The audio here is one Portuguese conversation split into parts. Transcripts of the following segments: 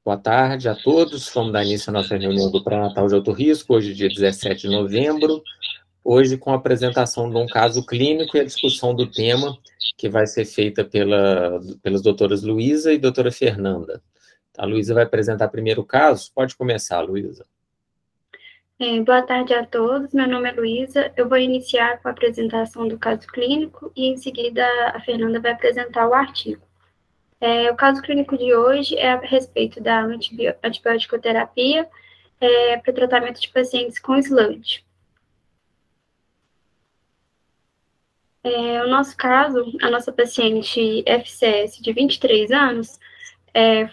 Boa tarde a todos. Vamos dar início à nossa reunião do pré-natal de alto risco, hoje, dia 17 de novembro. Hoje, com a apresentação de um caso clínico e a discussão do tema, que vai ser feita pelas doutoras Luísa e doutora Fernanda. A Luísa vai apresentar primeiro o caso. Pode começar, Luísa. Boa tarde a todos, meu nome é Luísa, eu vou iniciar com a apresentação do caso clínico e em seguida a Fernanda vai apresentar o artigo. O caso clínico de hoje é a respeito da antibiótico-terapia para o tratamento de pacientes com SLUD. O nosso caso, a nossa paciente FCS de 23 anos,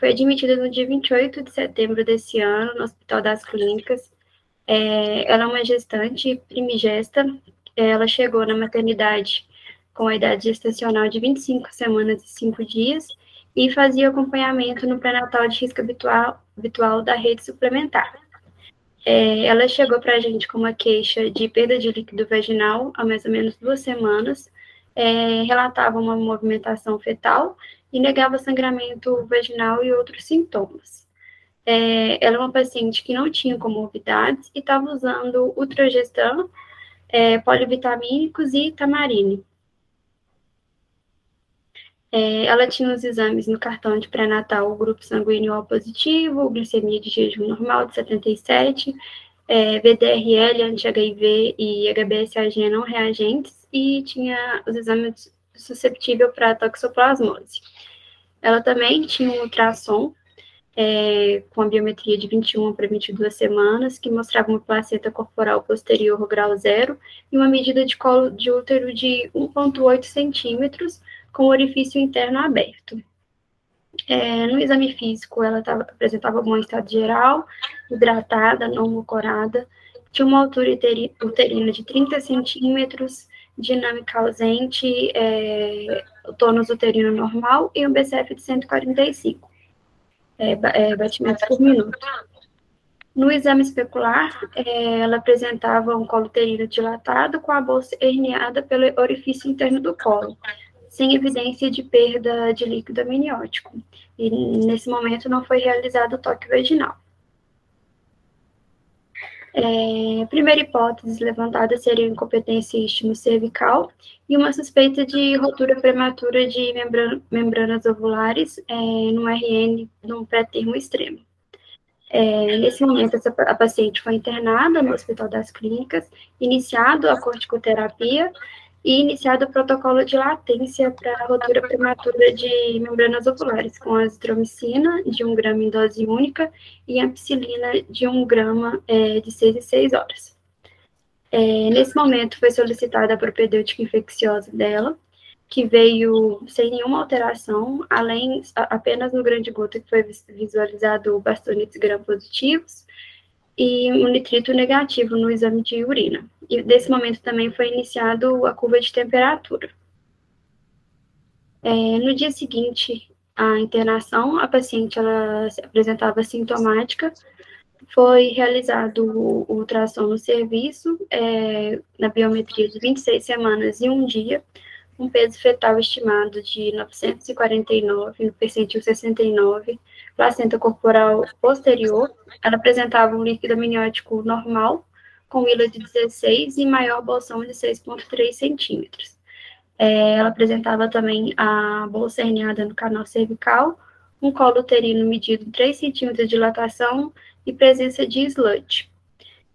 foi admitida no dia 28 de setembro desse ano no Hospital das Clínicas. Ela é uma gestante primigesta, ela chegou na maternidade com a idade gestacional de 25 semanas e 5 dias e fazia acompanhamento no pré-natal de risco habitual da rede suplementar. Ela chegou para a gente com uma queixa de perda de líquido vaginal há mais ou menos 2 semanas, relatava uma movimentação fetal e negava sangramento vaginal e outros sintomas. Ela é uma paciente que não tinha comorbidades e estava usando ultragestan, polivitamínicos e tamarine. Ela tinha os exames no cartão de pré-natal, o grupo sanguíneo O positivo, glicemia de jejum normal de 77, VDRL, anti-HIV e HBsAg não reagentes, e tinha os exames susceptível para toxoplasmose. Ela também tinha um ultrassom, com a biometria de 21 para 22 semanas, que mostrava uma placenta corporal posterior grau 0 e uma medida de colo de útero de 1,8 centímetros, com orifício interno aberto. No exame físico, ela apresentava bom estado geral, hidratada, não mucorada, tinha uma altura uterina de 30 centímetros, dinâmica ausente, tônus uterino normal e um BCF de 145. Batimentos por minuto. No exame especular, ela apresentava um colo uterino dilatado com a bolsa herniada pelo orifício interno do colo, sem evidência de perda de líquido amniótico. E, nesse momento, não foi realizado o toque vaginal. A primeira hipótese levantada seria incompetência istmo-cervical e uma suspeita de ruptura prematura de membranas ovulares no RN num pré-termo extremo. Nesse momento, a paciente foi internada no Hospital das Clínicas, iniciado a corticoterapia e iniciado o protocolo de latência para a ruptura prematura de membranas ovulares, com azitromicina de 1 grama em dose única e ampicilina de 1 grama de 6 em 6 horas. Nesse momento, foi solicitada a propedêutica infecciosa dela, que veio sem nenhuma alteração, apenas no grande gota que foi visualizado bastonites gram-positivos, e um nitrito negativo no exame de urina. E nesse momento também foi iniciado a curva de temperatura. No dia seguinte à internação, a paciente ela se apresentava sintomática, foi realizado o ultrassom no serviço, na biometria de 26 semanas e 1 dia, um peso fetal estimado de 949, no percentil 69, placenta corporal posterior, ela apresentava um líquido amniótico normal, com ILA de 16 e maior bolsão de 6,3 centímetros. Ela apresentava também a bolsa herniada no canal cervical, um colo uterino medido 3 centímetros de dilatação e presença de SLUD.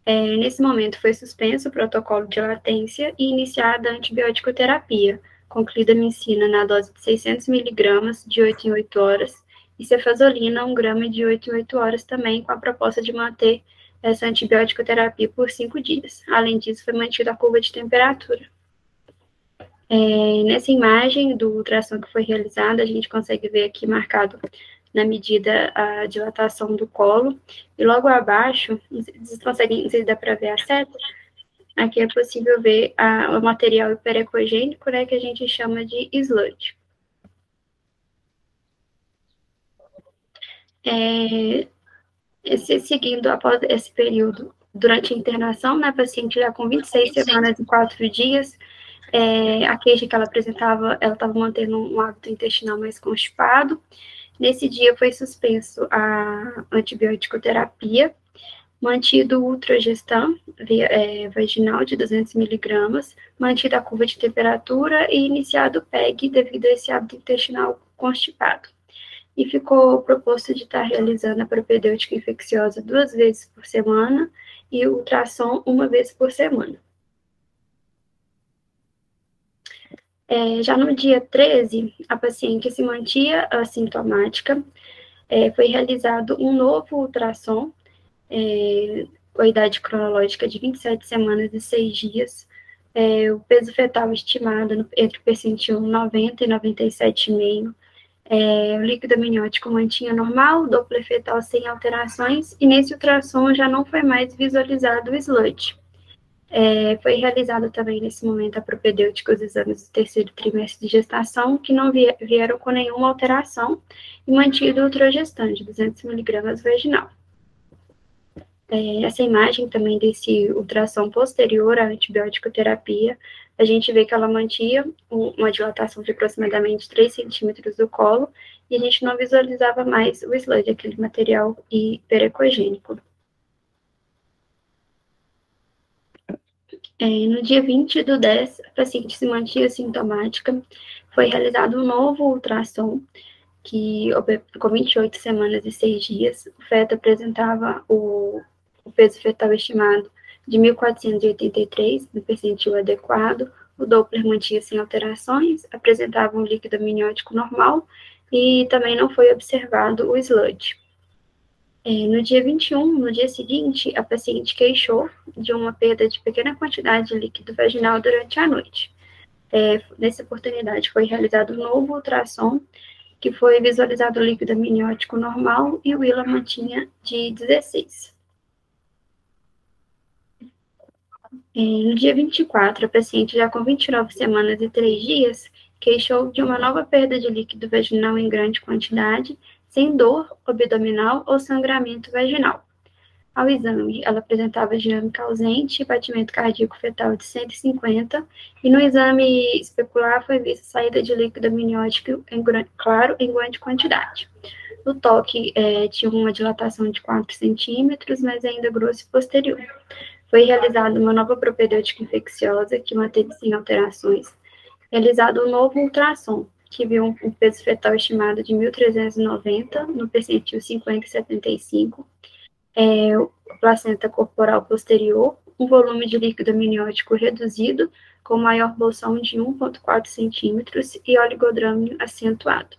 Nesse momento foi suspenso o protocolo de latência e iniciada a antibiótico-terapia, com clindamicina na dose de 600 miligramas de 8 em 8 horas e cefazolina 1 grama de 8 em 8 horas também, com a proposta de manter essa antibiótico-terapia por 5 dias. Além disso, foi mantida a curva de temperatura. Nessa imagem do ultrassom que foi realizada, a gente consegue ver aqui marcado na medida a dilatação do colo, e logo abaixo, vocês conseguem, não sei se dá para ver a seta, aqui é possível ver o material hiperecogênico, né, que a gente chama de SLUD. Seguindo após esse período, durante a internação, né, a paciente já com 26 semanas e 4 dias, a queixa que ela apresentava, ela estava mantendo um hábito intestinal mais constipado, Nesse dia foi suspenso a antibiótico terapia, mantido o ultragestam vaginal de 200 miligramas, mantida a curva de temperatura e iniciado o PEG devido a esse hábito intestinal constipado. E ficou proposto de estar realizando a propedêutica infecciosa 2 vezes por semana e o ultrassom 1 vez por semana. Já no dia 13, a paciente se mantinha assintomática, foi realizado um novo ultrassom, com a idade cronológica de 27 semanas e 6 dias, o peso fetal estimado entre o percentil 90 e 97,5, o líquido amniótico mantinha normal, Doppler fetal sem alterações, e nesse ultrassom já não foi mais visualizado o sludge. Foi realizado também nesse momento a propedêutica, os exames do terceiro trimestre de gestação, que não vieram com nenhuma alteração, e mantido o ultragestan de 200 miligramas vaginal. Essa imagem também desse ultrassom posterior à antibiótico terapia, a gente vê que ela mantinha uma dilatação de aproximadamente 3 centímetros do colo, e a gente não visualizava mais o sludge, aquele material hiperecogênico. No dia 20 do 10, a paciente se mantinha sintomática, foi realizado um novo ultrassom, com 28 semanas e 6 dias, o feto apresentava o peso fetal estimado de 1.483, no percentil adequado, o Doppler mantinha sem alterações, apresentava um líquido amniótico normal, e também não foi observado o sludge. No dia 21, no dia seguinte, a paciente queixou de uma perda de pequena quantidade de líquido vaginal durante a noite. Nessa oportunidade, foi realizado um novo ultrassom, que foi visualizado o líquido amniótico normal e o ILA mantinha de 16. No dia 24, a paciente, já com 29 semanas e 3 dias, queixou de uma nova perda de líquido vaginal em grande quantidade, sem dor abdominal ou sangramento vaginal. Ao exame, ela apresentava dinâmica ausente, batimento cardíaco fetal de 150, e no exame especular foi vista saída de líquido amniótico claro em grande quantidade. No toque, tinha uma dilatação de 4 centímetros, mas ainda grosso e posterior. Foi realizada uma nova propedêutica infecciosa, que manteve sem alterações. Realizado um novo ultrassom, que viu um peso fetal estimado de 1.390, no percentil 50 e 75, placenta corporal posterior, um volume de líquido amniótico reduzido, com maior bolsão de 1,4 centímetros e oligodrâmio acentuado.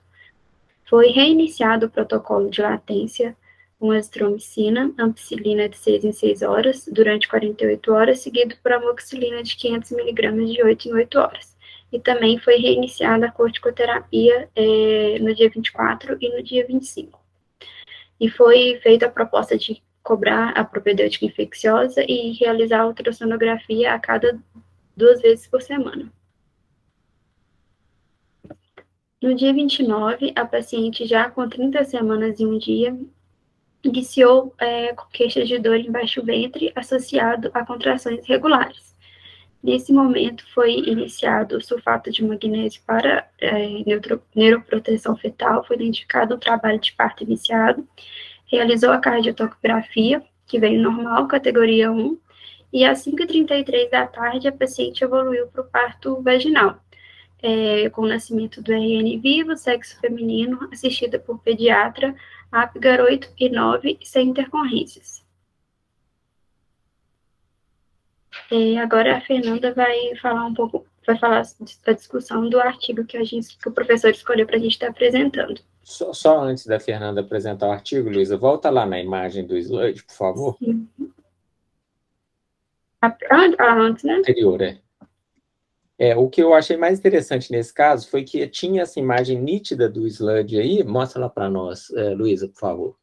Foi reiniciado o protocolo de latência com azitromicina, ampicilina de 6 em 6 horas, durante 48 horas, seguido por amoxicilina de 500 miligramas de 8 em 8 horas. E também foi reiniciada a corticoterapia no dia 24 e no dia 25. E foi feita a proposta de cobrar a propedêutica infecciosa e realizar a ultrassonografia a cada 2 vezes por semana. No dia 29, a paciente, já com 30 semanas e 1 dia, iniciou com queixas de dor em baixo ventre associado a contrações regulares. Nesse momento, foi iniciado o sulfato de magnésio para neuroproteção fetal, foi identificado o trabalho de parto iniciado, realizou a cardiotocografia, que veio normal, categoria 1, e às 5h33 da tarde, a paciente evoluiu para o parto vaginal, com o nascimento do RN vivo, sexo feminino, assistida por pediatra, Apgar 8 e 9, sem intercorrências. Agora a Fernanda vai falar da discussão do artigo que o professor escolheu para a gente estar apresentando. Só antes da Fernanda apresentar o artigo, Luísa, volta lá na imagem do slide, por favor. Sim. Antes, né? Anterior, o que eu achei mais interessante nesse caso foi que tinha essa imagem nítida do sludge aí. Mostra lá para nós, Luísa, por favor.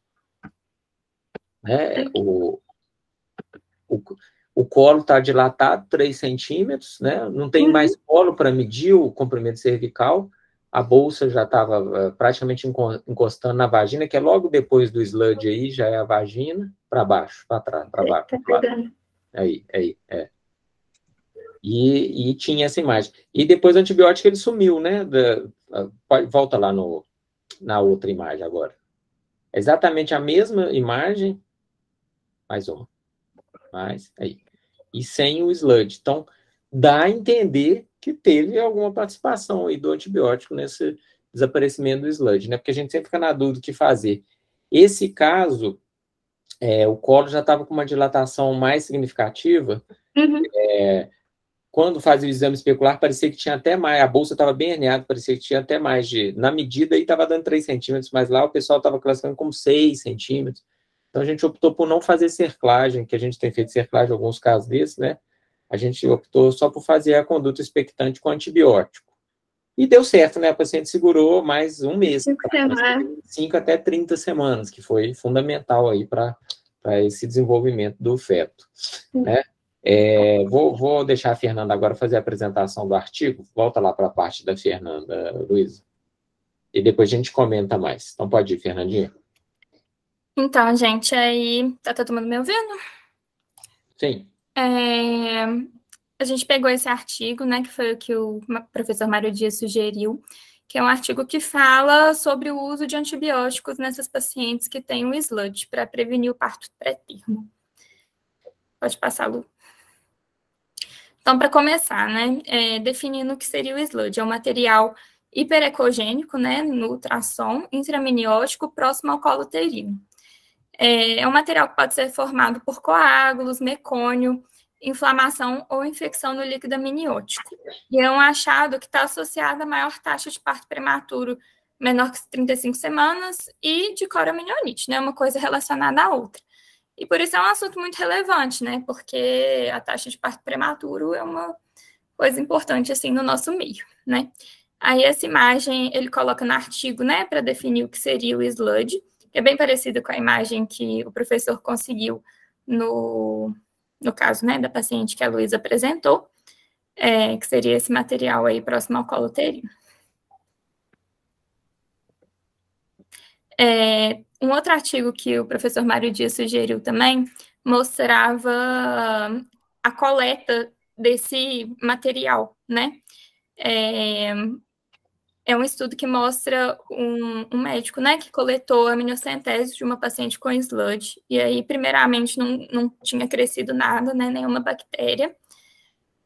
O colo está dilatado 3 centímetros, né? Não tem mais colo para medir o comprimento cervical. A bolsa já estava praticamente encostando na vagina, que é logo depois do sludge aí, já é a vagina, para baixo, para trás, para baixo. Aí. E tinha essa imagem. E depois o antibiótico ele sumiu, né? Volta lá no na outra imagem agora. É exatamente a mesma imagem, mais uma, mais, aí. E sem o sludge. Então, dá a entender que teve alguma participação aí do antibiótico nesse desaparecimento do sludge, né? Porque a gente sempre fica na dúvida do que fazer. Esse caso, o colo já estava com uma dilatação mais significativa. Quando fazia o exame especular, parecia que tinha até mais, a bolsa estava bem herniada, parecia que tinha até mais na medida aí estava dando 3 centímetros, mas lá o pessoal estava classificando como 6 centímetros. Então a gente optou por não fazer cerclagem, que a gente tem feito cerclagem em alguns casos desses, né? A gente optou só por fazer a conduta expectante com antibiótico. E deu certo, né? A paciente segurou mais um mês. 5 até 30 semanas, que foi fundamental aí para esse desenvolvimento do feto, né? Vou deixar a Fernanda agora fazer a apresentação do artigo. Volta lá para a parte da Fernanda, Luísa. E depois a gente comenta mais. Então pode ir, Fernandinha. Então, gente, aí... Tá todo mundo me ouvindo? Sim. A gente pegou esse artigo, né, que foi o que o professor Mário Dias sugeriu, que é um artigo que fala sobre o uso de antibióticos nessas pacientes que têm o sludge para prevenir o parto pré-termo. Pode passar, Lu. Então, para começar, né, definindo o que seria o sludge, é um material hiperecogênico, né, no ultrassom intraminiótico próximo ao colo uterino. É um material que pode ser formado por coágulos, mecônio, inflamação ou infecção no líquido amniótico. E é um achado que está associado a maior taxa de parto prematuro menor que 35 semanas e de coroamnionites, né, uma coisa relacionada à outra. E por isso é um assunto muito relevante, né, porque a taxa de parto prematuro é uma coisa importante, assim, no nosso meio, né. Aí essa imagem ele coloca no artigo, né, para definir o que seria o sludge, que é bem parecida com a imagem que o professor conseguiu no caso, né, da paciente que a Luísa apresentou, que seria esse material aí próximo ao colo uterino. Um outro artigo que o professor Mário Dias sugeriu também mostrava a coleta desse material, né? É um estudo que mostra um médico, né, que coletou a amniocentese de uma paciente com sludge, e aí, primeiramente, não tinha crescido nada, né, nenhuma bactéria,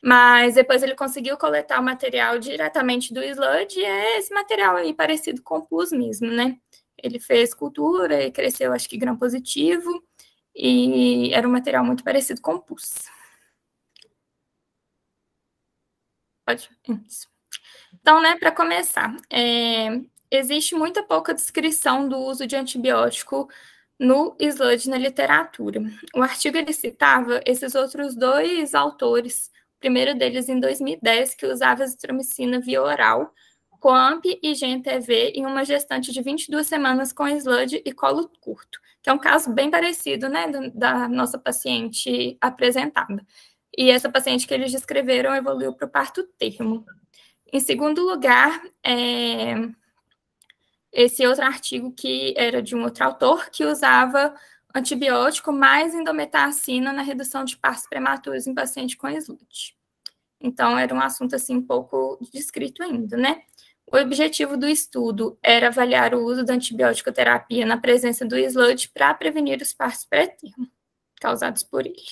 mas depois ele conseguiu coletar o material diretamente do sludge, e é esse material aí parecido com pus mesmo, né? Ele fez cultura e cresceu, acho que, gram positivo, e era um material muito parecido com pus. Pode? Isso. Então, né, para começar, existe muita pouca descrição do uso de antibiótico no sludge na literatura. O artigo ele citava esses outros 2 autores, o primeiro deles em 2010, que usava azitromicina via oral, Coamp e GNTV em uma gestante de 22 semanas com sludge e colo curto, que é um caso bem parecido, né, da nossa paciente apresentada. E essa paciente que eles descreveram evoluiu para o parto termo. Em segundo lugar, esse outro artigo que era de um outro autor, que usava antibiótico mais indometacina na redução de partos prematuros em paciente com sludge. Então, era um assunto, assim, um pouco descrito ainda, né? O objetivo do estudo era avaliar o uso da antibiótico-terapia na presença do sludge para prevenir os partos pré-termo causados por ele.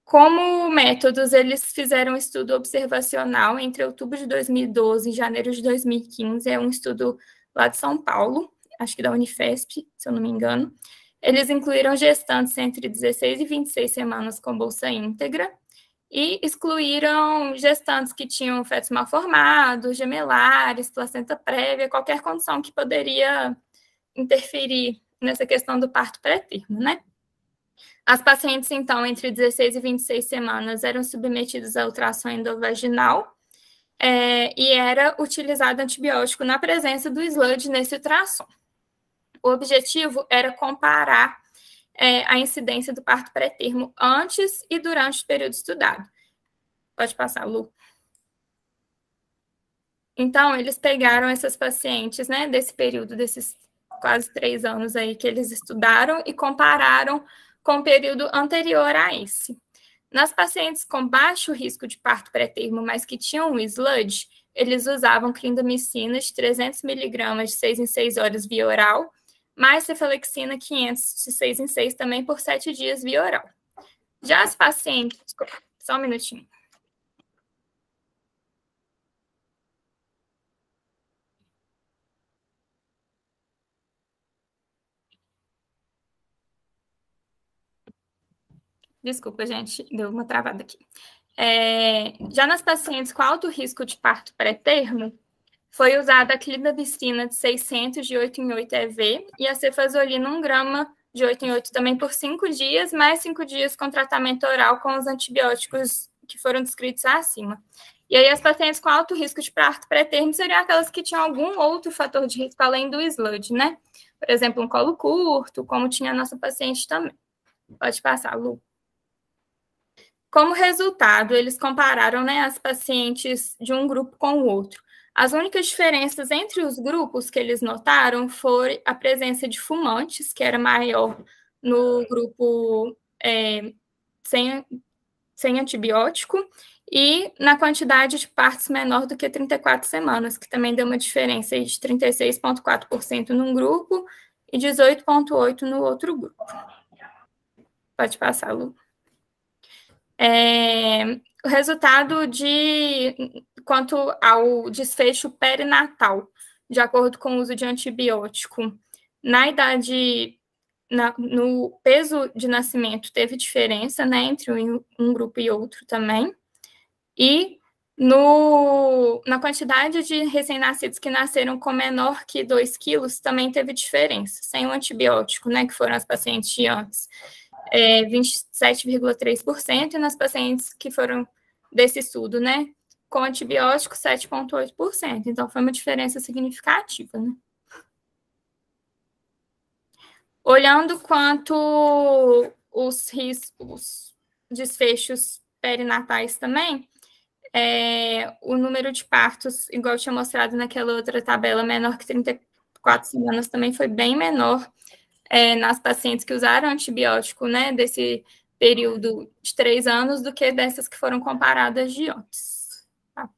Como métodos, eles fizeram um estudo observacional entre outubro de 2012 e janeiro de 2015, é um estudo lá de São Paulo, acho que da Unifesp, se eu não me engano. Eles incluíram gestantes entre 16 e 26 semanas com bolsa íntegra e excluíram gestantes que tinham fetos mal formados, gemelares, placenta prévia, qualquer condição que poderia interferir nessa questão do parto pré-termo, né? As pacientes, então, entre 16 e 26 semanas eram submetidas a ultrassom endovaginal e era utilizado antibiótico na presença do sludge nesse ultrassom. O objetivo era comparar a incidência do parto pré-termo antes e durante o período estudado. Pode passar, Lu. Então, eles pegaram essas pacientes, né, desse período, desses quase 3 anos aí que eles estudaram e compararam com o período anterior a esse. Nas pacientes com baixo risco de parto pré-termo, mas que tinham o sludge, eles usavam clindamicina de 300 miligramas de 6 em 6 horas via oral, mais cefalexina 500 de 6 em 6 também por 7 dias via oral. Já as pacientes... Desculpa, só um minutinho. Desculpa, gente, deu uma travada aqui. Já nas pacientes com alto risco de parto pré-termo, foi usada a clindamicina de 600 de 8 em 8 EV e a cefazolina 1 grama de 8 em 8 também por 5 dias, mais 5 dias com tratamento oral com os antibióticos que foram descritos acima. E aí as pacientes com alto risco de parto pré-termo seriam aquelas que tinham algum outro fator de risco além do SLUD, né? Por exemplo, um colo curto, como tinha a nossa paciente também. Pode passar, Lu. Como resultado, eles compararam, né, as pacientes de um grupo com o outro. As únicas diferenças entre os grupos que eles notaram foi a presença de fumantes, que era maior no grupo sem antibiótico, e na quantidade de partos menor do que 34 semanas, que também deu uma diferença de 36,4% num grupo e 18,8% no outro grupo. Pode passar, Lu. O resultado quanto ao desfecho perinatal, de acordo com o uso de antibiótico, na idade, no peso de nascimento, teve diferença, né, entre um grupo e outro também, e na quantidade de recém-nascidos que nasceram com menor que 2 quilos, também teve diferença, sem o antibiótico, né, que foram as pacientes de antes. 27,3%, e nas pacientes que foram desse estudo, né, com antibiótico, 7,8%. Então, foi uma diferença significativa, né? Olhando quanto os desfechos perinatais também, o número de partos, igual eu tinha mostrado naquela outra tabela, menor que 34 semanas, também foi bem menor nas pacientes que usaram antibiótico, né, desse período de 3 anos, do que dessas que foram comparadas de antes. Tá?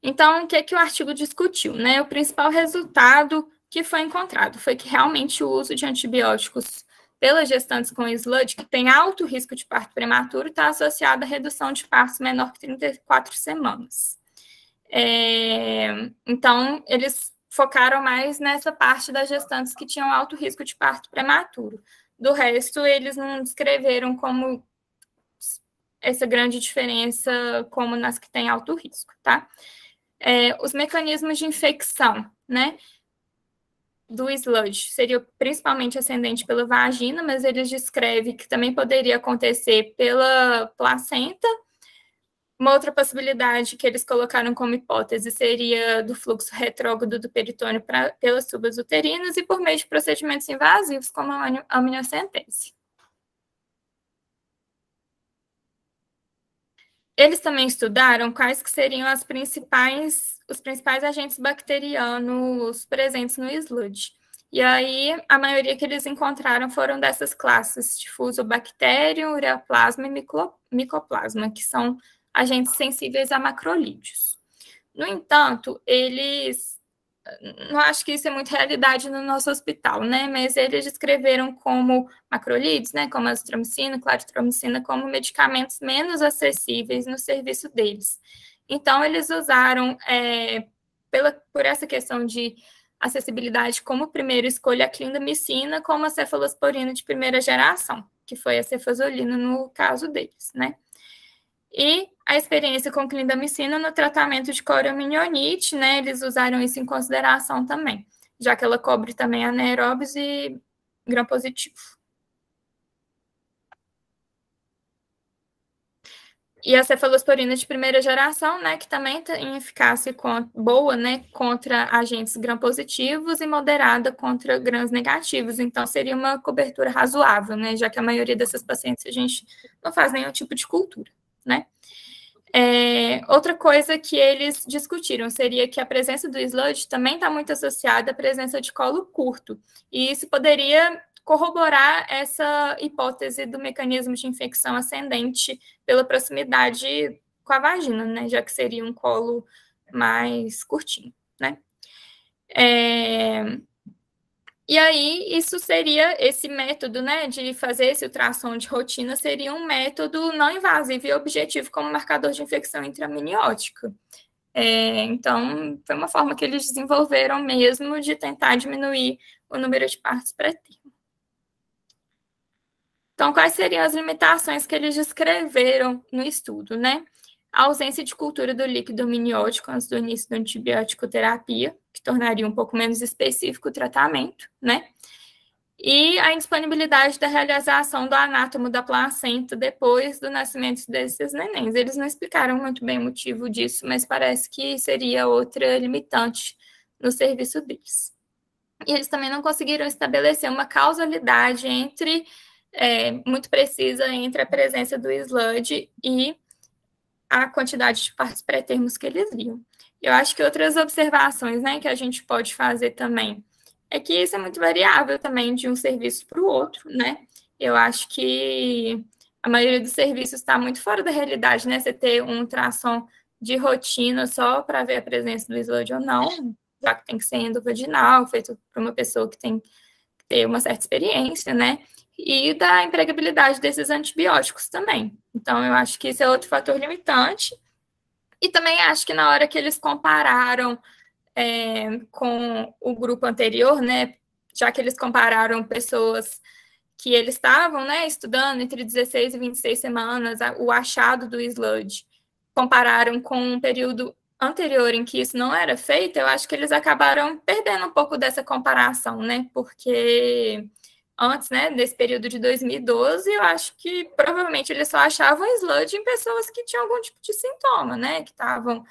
Então, o que o artigo discutiu, né? O principal resultado que foi encontrado foi que realmente o uso de antibióticos pelas gestantes com SLUD, que tem alto risco de parto prematuro, está associado à redução de partos menor que 34 semanas. Então, eles focaram mais nessa parte das gestantes que tinham alto risco de parto prematuro. Do resto, eles não descreveram como essa grande diferença como nas que têm alto risco, tá? Os mecanismos de infecção, né, do SLUD seria principalmente ascendente pela vagina, mas eles descrevem que também poderia acontecer pela placenta. Uma outra possibilidade que eles colocaram como hipótese seria do fluxo retrógrado do peritônio pelas tubas uterinas e por meio de procedimentos invasivos, como a amniocentese. Eles também estudaram quais que seriam os principais agentes bacterianos presentes no SLUD. E aí, a maioria que eles encontraram foram dessas classes de Fusobacterium, Ureaplasma e Mycoplasma, que são agentes sensíveis a macrolídeos. No entanto, eles... Não acho que isso é muito realidade no nosso hospital, né? Mas eles descreveram como macrolídeos, né? Como azitromicina, claritromicina, como medicamentos menos acessíveis no serviço deles. Então, eles usaram, por essa questão de acessibilidade, como primeira escolha a clindamicina, como a cefalosporina de primeira geração, que foi a cefazolina no caso deles, né? E a experiência com clindamicina no tratamento de coriominionite, né, eles usaram isso em consideração também, já que ela cobre também anaeróbios e gram-positivo. E a cefalosporina de primeira geração, né, que também tem eficácia boa, né, contra agentes gram-positivos e moderada contra grãos negativos. Então, seria uma cobertura razoável, né, já que a maioria dessas pacientes a gente não faz nenhum tipo de cultura, né. Outra coisa que eles discutiram seria que a presença do SLUD também está muito associada à presença de colo curto, e isso poderia corroborar essa hipótese do mecanismo de infecção ascendente pela proximidade com a vagina, né? Já que seria um colo mais curtinho, né? E aí, isso seria, esse método, né, de fazer esse ultrassom de rotina seria um método não invasivo e objetivo como marcador de infecção intraamniótica. Então, foi uma forma que eles desenvolveram mesmo de tentar diminuir o número de partos pré-termo. Então, quais seriam as limitações que eles descreveram no estudo, né? A ausência de cultura do líquido amniótico antes do início da antibiótico terapia, que tornaria um pouco menos específico o tratamento, né? E a indisponibilidade da realização do anátomo da placenta depois do nascimento desses nenéns. Eles não explicaram muito bem o motivo disso, mas parece que seria outra limitante no serviço deles. E eles também não conseguiram estabelecer uma causalidade muito precisa entre a presença do SLUD e a quantidade de partos pré-termos que eles viam. Eu acho que outras observações, né, que a gente pode fazer também é que isso é muito variável também de um serviço para o outro, né? Eu acho que a maioria dos serviços está muito fora da realidade, né? Você ter um ultrassom de rotina só para ver a presença do SLUD ou não, já que tem que ser endovaginal, feito por uma pessoa que tem que ter uma certa experiência, né? E da empregabilidade desses antibióticos também. Então, eu acho que esse é outro fator limitante. E também acho que na hora que eles compararam com o grupo anterior, né, já que eles compararam pessoas que eles estavam, né, estudando entre 16 e 26 semanas, o achado do SLUD, compararam com um período anterior em que isso não era feito, eu acho que eles acabaram perdendo um pouco dessa comparação, né, porque antes, né, desse período de 2012, eu acho que provavelmente eles só achavam SLUD em pessoas que tinham algum tipo de sintoma, né, que estavam,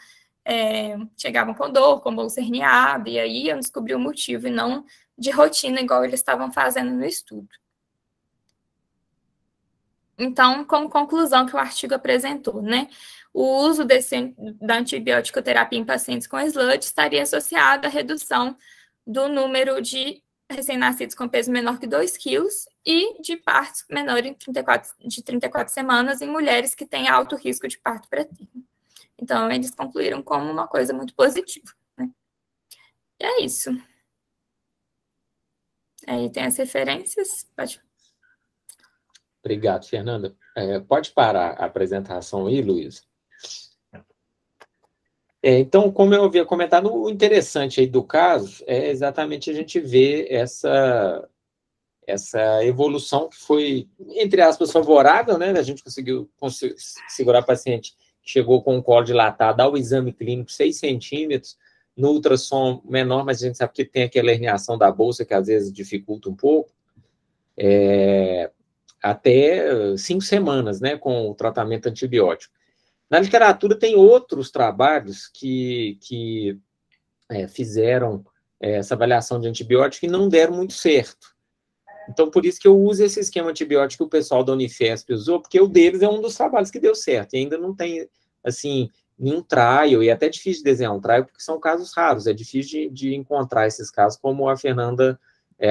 chegavam com dor, com bolsa herniada, e aí eu descobri o motivo, e não de rotina, igual eles estavam fazendo no estudo. Então, como conclusão que o artigo apresentou, né, o uso da antibiótico terapia em pacientes com SLUD estaria associado à redução do número de recém-nascidos com peso menor que 2 quilos e de partos menores de 34 semanas em mulheres que têm alto risco de parto pré-termo. Então, eles concluíram como uma coisa muito positiva, né? E é isso. Aí tem as referências. Pode. Obrigado, Fernanda. Pode parar a apresentação aí, Luiz? Então, como eu havia comentado, o interessante aí do caso é exatamente a gente ver essa evolução que foi, entre aspas, favorável, né? A gente conseguiu segurar a paciente que chegou com o colo dilatado ao exame clínico 6 centímetros, no ultrassom menor, mas a gente sabe que tem aquela herniação da bolsa que às vezes dificulta um pouco, até 5 semanas, né, com o tratamento antibiótico. Na literatura tem outros trabalhos que fizeram essa avaliação de antibiótico e não deram muito certo. Então, por isso que eu uso esse esquema antibiótico que o pessoal da Unifesp usou, porque o deles é um dos trabalhos que deu certo. E ainda não tem, assim, nenhum trial, e é até difícil de desenhar um trial, porque são casos raros, é difícil de encontrar esses casos, como a Fernanda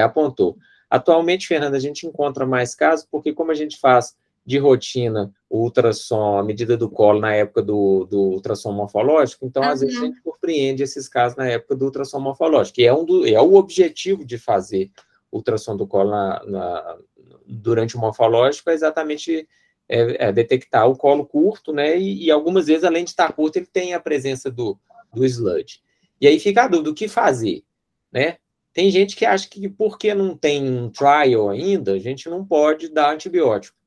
apontou. Atualmente, Fernanda, a gente encontra mais casos, porque como a gente faz de rotina o ultrassom, a medida do colo na época do ultrassom morfológico, então, às vezes, a gente compreende esses casos na época do ultrassom morfológico, e é o objetivo de fazer ultrassom do colo durante o morfológico, é exatamente detectar o colo curto, né, e algumas vezes, além de estar curto, ele tem a presença do SLUD. E aí fica a dúvida, o que fazer, né? Tem gente que acha que porque não tem um trial ainda, a gente não pode dar antibiótico.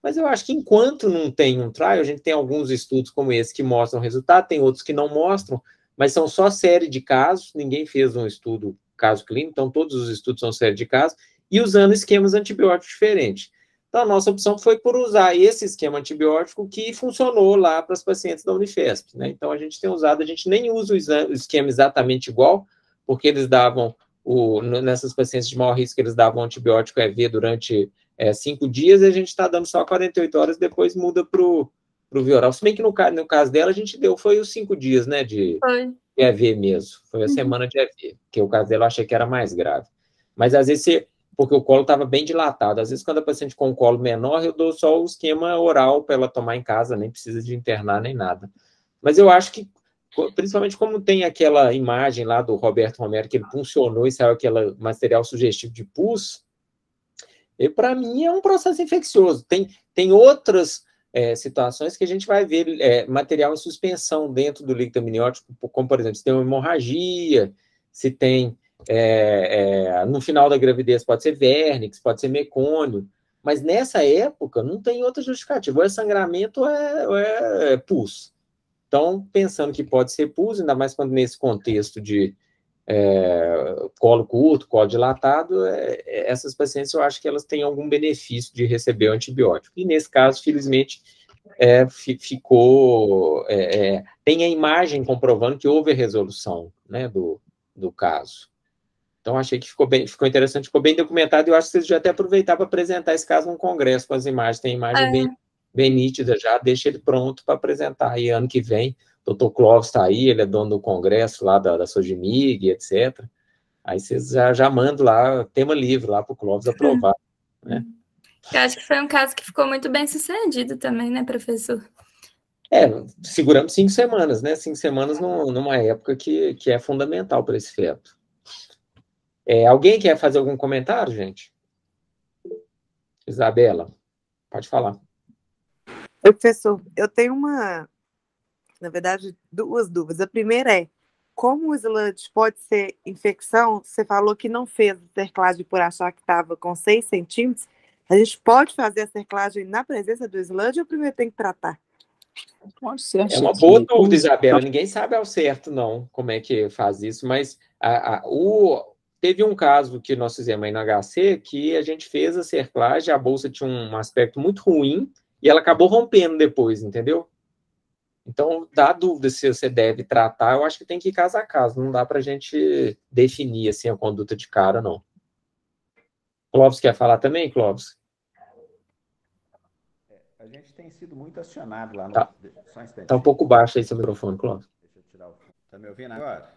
Mas eu acho que enquanto não tem um trial, a gente tem alguns estudos como esse que mostram resultado, tem outros que não mostram, mas são só série de casos, ninguém fez um estudo caso clínico, então todos os estudos são série de casos, e usando esquemas antibióticos diferentes. Então a nossa opção foi por usar esse esquema antibiótico que funcionou lá para os pacientes da Unifesp, né? Então a gente tem usado, a gente nem usa o esquema exatamente igual, porque eles davam, nessas pacientes de maior risco, eles davam antibiótico EV durante 5 dias, e a gente está dando só 48 horas, depois muda para o Vioral. Se bem que no caso dela, a gente foi os 5 dias, né, de EV mesmo, foi a semana de EV, que o caso dela eu achei que era mais grave. Mas às vezes porque o colo estava bem dilatado. Às vezes, quando a paciente com um colo menor, eu dou só o esquema oral para ela tomar em casa, nem precisa de internar nem nada. Mas eu acho que, principalmente como tem aquela imagem lá do Roberto Romero, que ele puncionou e saiu aquele material sugestivo de pus, para mim é um processo infeccioso. Tem outras situações que a gente vai ver material em suspensão dentro do líquido amniótico, como, por exemplo, se tem uma hemorragia, se tem, no final da gravidez, pode ser vernix, pode ser mecônio, mas nessa época não tem outra justificativa, ou é sangramento ou é pus. Então, pensando que pode ser pus, ainda mais quando nesse contexto de colo curto, colo dilatado, essas pacientes eu acho que elas têm algum benefício de receber o antibiótico. E nesse caso, felizmente, tem a imagem comprovando que houve a resolução, né, do caso. Então, achei que ficou interessante, ficou bem documentado, e eu acho que vocês já até aproveitar para apresentar esse caso num congresso com as imagens, tem imagem bem nítida já, deixa ele pronto para apresentar aí ano que vem. O Dr. Clóvis está aí, ele é dono do congresso lá da Sojimig, etc. Aí vocês já mandam lá, tema livre lá para o Clóvis aprovar. Né? Eu acho que foi um caso que ficou muito bem sucedido também, né, professor? Seguramos 5 semanas, né? 5 semanas numa época que é fundamental para esse feto. Alguém quer fazer algum comentário, gente? Isabela, pode falar. Oi, professor, eu tenho na verdade, duas dúvidas. A primeira é, como o sludge pode ser infecção? Você falou que não fez a cerclagem por achar que estava com 6 centímetros. A gente pode fazer a cerclagem na presença do sludge ou primeiro tem que tratar? Pode ser. É uma boa dúvida, Isabela. Ninguém sabe ao certo, não, como é que faz isso, mas teve um caso que nós fizemos aí no HC que a gente fez a cerclagem, a bolsa tinha um aspecto muito ruim e ela acabou rompendo depois, entendeu? Então, dá dúvida se você deve tratar, eu acho que tem que ir caso a caso, não dá para a gente definir assim, a conduta de cara, não. Clóvis quer falar também, Clóvis? A gente tem sido muito acionado lá no... Tá um pouco baixo aí seu microfone, Clóvis. Deixa eu tirar o... Tá me ouvindo agora?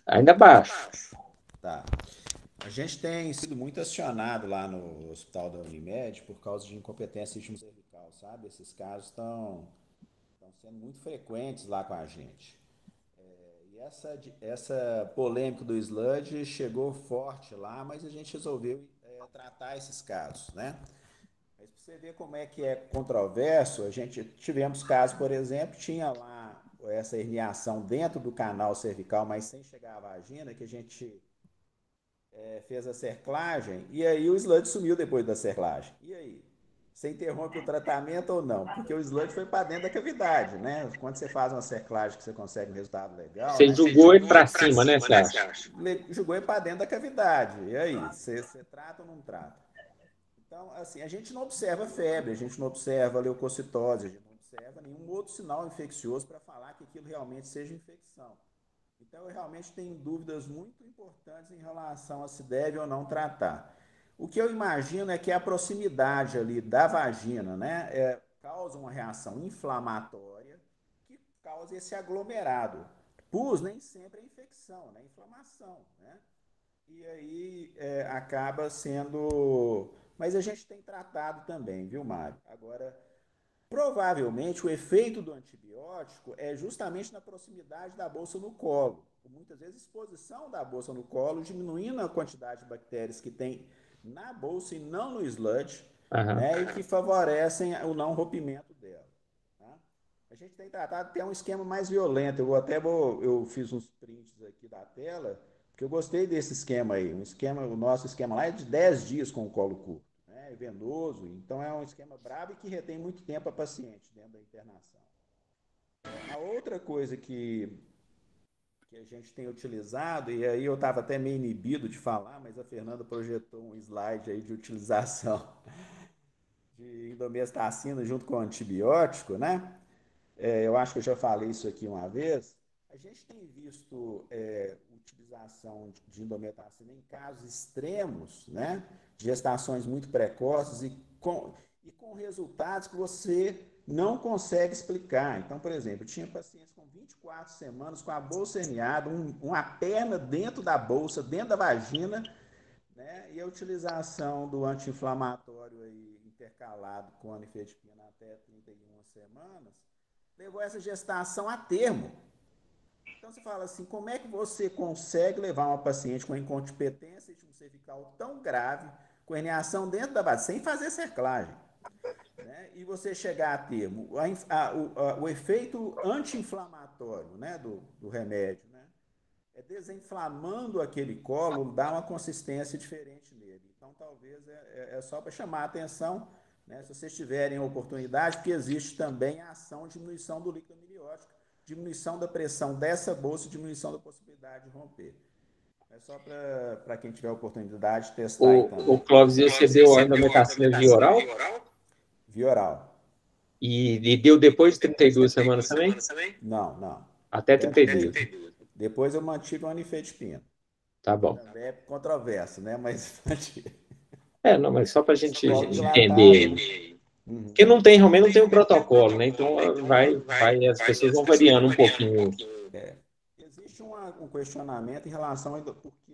Ainda baixo. Tá. A gente tem sido muito acionado lá no hospital da Unimed por causa de incompetência cervical, sabe? Esses casos estão sendo muito frequentes lá com a gente. E essa polêmica do sludge chegou forte lá, mas a gente resolveu tratar esses casos, né? Mas para você ver como é que é controverso, tivemos casos, por exemplo, tinha lá essa herniação dentro do canal cervical, mas sem chegar à vagina, que a gente fez a cerclagem, e aí o sludge sumiu depois da cerclagem. E aí? Você interrompe o tratamento ou não? Porque o sludge foi para dentro da cavidade, né? Quando você faz uma cerclagem que você consegue um resultado legal... Você jogou ele para cima, né, você acha? Jogou ele para dentro da cavidade. E aí? Você trata ou não trata? Então, assim, a gente não observa febre, a gente não observa leucocitose, a gente não observa nenhum outro sinal infeccioso para falar que aquilo realmente seja infecção. Então, eu realmente tenho dúvidas muito importantes em relação a se deve ou não tratar. O que eu imagino é que a proximidade ali da vagina, né, causa uma reação inflamatória que causa esse aglomerado. Pus nem sempre é infecção, né, é inflamação, né? E aí acaba sendo... Mas a gente tem tratado também, viu, Mário? Agora, provavelmente o efeito do antibiótico é justamente na proximidade da bolsa no colo. Muitas vezes exposição da bolsa no colo, diminuindo a quantidade de bactérias que tem na bolsa e não no sludge, né, e que favorecem o não rompimento dela. Tá? A gente tem tratado até um esquema mais violento. Eu fiz uns prints aqui da tela, porque eu gostei desse esquema aí. O nosso esquema lá é de 10 dias com o colo curto, né, venoso. Então é um esquema brabo e que retém muito tempo a paciente dentro da internação. A outra coisa que a gente tem utilizado, e aí eu estava até meio inibido de falar, mas a Fernanda projetou um slide aí de utilização de indomestacina junto com o antibiótico, né? Eu acho que eu já falei isso aqui uma vez. A gente tem visto utilização de indomestacina em casos extremos, né? De gestações muito precoces e com resultados que você não consegue explicar. Então, por exemplo, eu tinha pacientes com 24 semanas com a bolsa herniada, uma perna dentro da bolsa, dentro da vagina, né? E a utilização do anti-inflamatório aí intercalado com a nifedipina até 31 semanas levou essa gestação a termo. Então você fala assim, como é que você consegue levar uma paciente com incompetência cervical tão grave, com herniação dentro da base, sem fazer cerclagem, né? E você chegar a termo, o efeito anti-inflamatório, né, do remédio, né, é desinflamando aquele colo, dá uma consistência diferente nele. Então, talvez é só para chamar a atenção, né, se vocês tiverem a oportunidade, porque existe também a ação de diminuição do líquido amniótico, diminuição da pressão dessa bolsa, diminuição da possibilidade de romper. É só para quem tiver a oportunidade de testar. O Clóvis recebeu a endometracina via oral? Via oral. E deu depois de 32 semanas também? Não. Até 32. Depois eu mantive uma nifedipina. Tá bom. É controverso, né? Mas não, mas só para a gente entender. Porque realmente não tem um protocolo, né? Então as pessoas vão variando um pouquinho. Existe um questionamento em relação a... Porque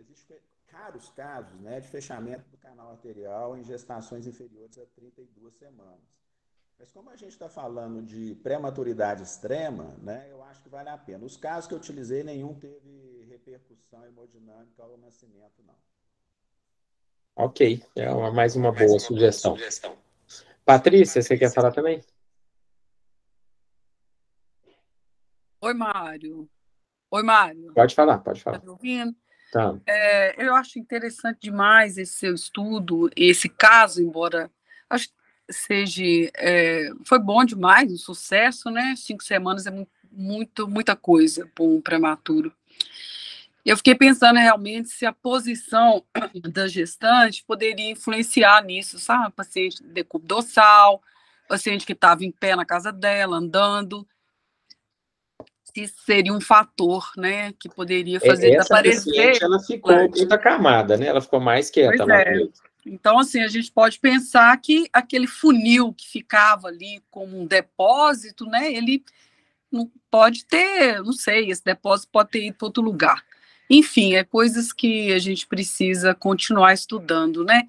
existem raros casos, né, de fechamento do canal arterial em gestações inferiores a 32 semanas. Mas como a gente está falando de prematuridade extrema, né, eu acho que vale a pena. Os casos que eu utilizei, nenhum teve repercussão hemodinâmica ao nascimento, não. Ok, mais uma boa sugestão. Patrícia, você quer falar também? Oi, Mário. Pode falar. Tá me ouvindo? Tá. Eu acho interessante demais esse seu estudo, esse caso, embora acho que foi bom demais, um sucesso, né? 5 semanas é muita coisa para um prematuro. Eu fiquei pensando realmente se a posição da gestante poderia influenciar nisso, sabe? Paciente de decúbito dorsal, paciente que estava em pé na casa dela, andando, se seria um fator, né, que poderia fazer desaparecer. Essa paciente, ela ficou muito acamada, né? Ela ficou mais quieta lá dentro. Então, assim, a gente pode pensar que aquele funil que ficava ali como um depósito, né, ele não pode ter, não sei, esse depósito pode ter ido para outro lugar. Enfim, coisas que a gente precisa continuar estudando, né?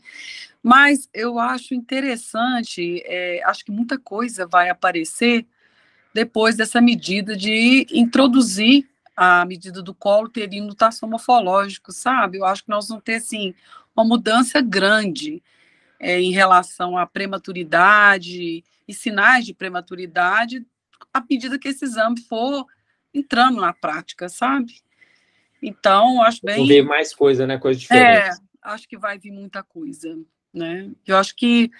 Mas eu acho interessante, acho que muita coisa vai aparecer depois dessa medida de introduzir a medida do colo uterino no ultrassom morfológico, sabe? Eu acho que nós vamos ter, assim, uma mudança grande em relação à prematuridade e sinais de prematuridade à medida que esse exame for entrando na prática, sabe? Então, acho bem... Vamos ver mais coisa, né? Coisa diferente. Acho que vai vir muita coisa, né? Eu acho que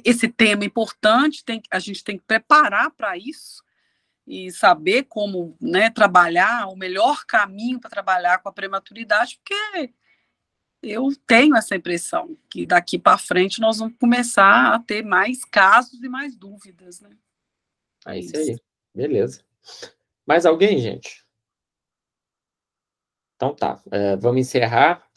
esse tema é importante, a gente tem que preparar para isso e saber como, né, trabalhar, o melhor caminho para trabalhar com a prematuridade, porque eu tenho essa impressão que daqui para frente nós vamos começar a ter mais casos e mais dúvidas, né? É isso aí. Beleza. Mais alguém, gente? Então tá. Vamos encerrar.